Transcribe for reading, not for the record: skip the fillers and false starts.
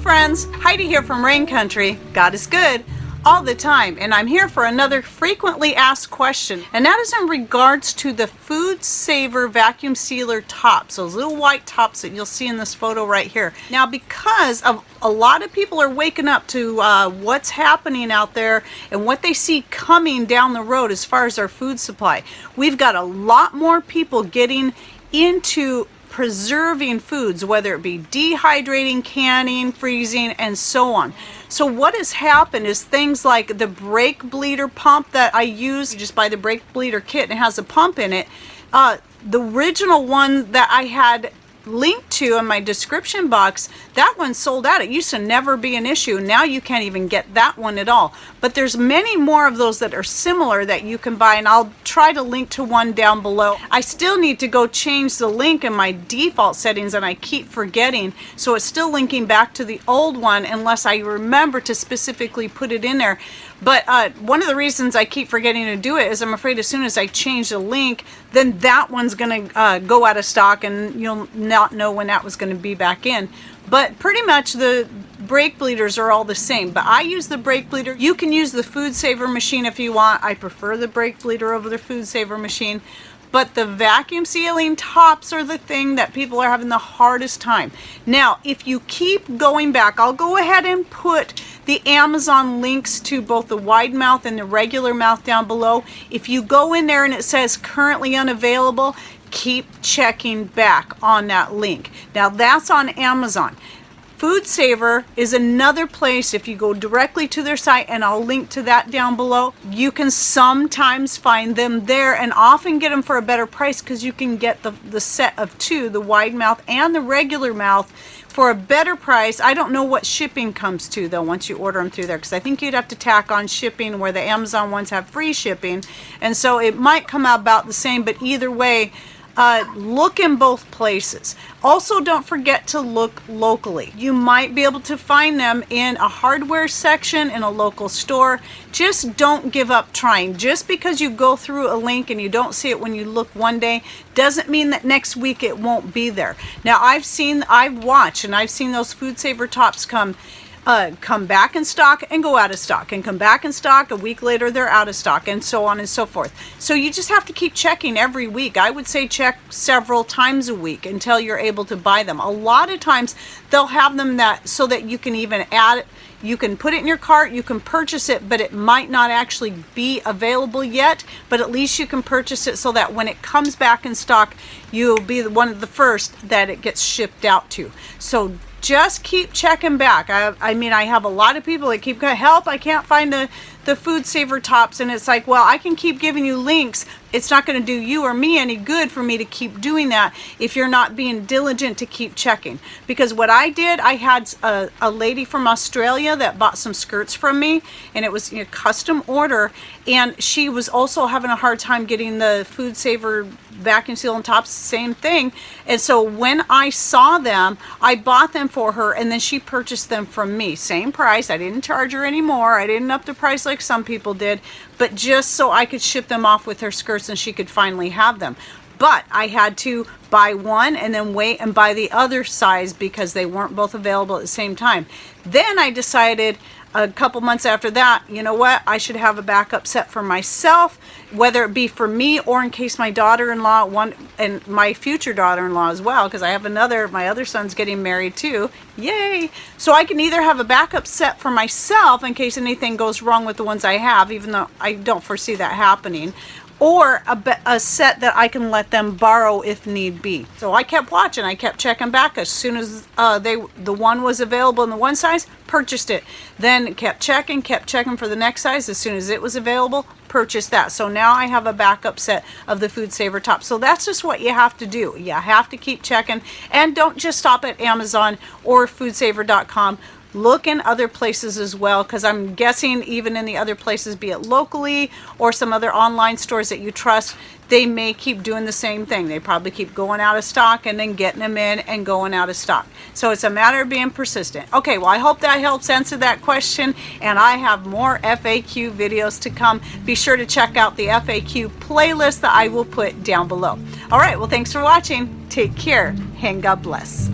friends, Heidi here from Rain Country. God is good all the time, and I'm here for another frequently asked question, and that is in regards to the FoodSaver vacuum sealer tops, those little white tops that you'll see in this photo right here. Now, because of a lot of people are waking up to what's happening out there and what they see coming down the road as far as our food supply, we've got a lot more people getting into preserving foods, whether it be dehydrating, canning, freezing, and so on. So what has happened is things like the brake bleeder pump that I use, you just buy the brake bleeder kit and it has a pump in it. The original one that I had linked to in my description box, that one sold out. It used to never be an issue. Now you can't even get that one at all. But there's many more of those that are similar that you can buy, and I'll try to link to one down below. I still need to go change the link in my default settings, and I keep forgetting, so it's still linking back to the old one unless I remember to specifically put it in there. But one of the reasons I keep forgetting to do it is I'm afraid as soon as I change the link, then that one's going to go out of stock, and you'll not know when that was going to be back in. But pretty much the brake bleeders are all the same, but I use the brake bleeder. You can use the FoodSaver machine if you want. I prefer the brake bleeder over the FoodSaver machine. But the vacuum sealing tops are the thing that people are having the hardest time. Now, if you keep going back, I'll go ahead and put the Amazon links to both the wide mouth and the regular mouth down below. If you go in there and it says currently unavailable, keep checking back on that link. Now, that's on Amazon. FoodSaver is another place. If you go directly to their site, and I'll link to that down below, you can sometimes find them there and often get them for a better price because you can get the set of two, the wide mouth and the regular mouth, for a better price. I don't know what shipping comes to though once you order them through there, because I think you'd have to tack on shipping where the Amazon ones have free shipping, and so it might come out about the same. But either way, look in both places. Also, don't forget to look locally. You might be able to find them in a hardware section in a local store. Just don't give up trying. Just because you go through a link and you don't see it when you look one day doesn't mean that next week it won't be there. Now, I've watched and I've seen those FoodSaver tops come back in stock and go out of stock, and come back in stock a week later they're out of stock, and so on and so forth. So you just have to keep checking every week. I would say check several times a week until you're able to buy them. A lot of times they'll have them that so that you can even add it. You can put it in your cart, you can purchase it, but it might not actually be available yet, but at least you can purchase it so that when it comes back in stock, you'll be one of the first that it gets shipped out to. So just keep checking back. I mean, I have a lot of people that keep going, help, I can't find the FoodSaver tops, and it's like, well, I can keep giving you links. It's not going to do you or me any good for me to keep doing that if you're not being diligent to keep checking. Because what I did, I had a lady from Australia that bought some skirts from me, and it was a custom order, and she was also having a hard time getting the FoodSaver vacuum seal and tops, same thing. And so when I saw them, I bought them for her, and then she purchased them from me. Same price. I didn't charge her anymore. I didn't up the price like some people did, but just so I could ship them off with her skirts and she could finally have them. But I had to buy one and then wait and buy the other size because they weren't both available at the same time. Then I decided a couple months after that, you know what, I should have a backup set for myself, whether it be for me or in case my daughter-in-law, and my future daughter-in-law as well, because I have my other son's getting married too, yay. So I can either have a backup set for myself in case anything goes wrong with the ones I have, even though I don't foresee that happening, or a set that I can let them borrow if need be. So I kept watching, I kept checking back. As soon as the one was available in the one size, purchased it. Then kept checking for the next size. As soon as it was available, purchased that. So now I have a backup set of the FoodSaver top. So that's just what you have to do. You have to keep checking, and don't just stop at Amazon or FoodSaver.com. Look in other places as well, because I'm guessing even in the other places, be it locally or some other online stores that you trust, they may keep doing the same thing. They probably keep going out of stock and then getting them in and going out of stock. So it's a matter of being persistent. Okay, well, I hope that helps answer that question, and I have more FAQ videos to come. Be sure to check out the FAQ playlist that I will put down below. All right, well, thanks for watching. Take care, and God bless.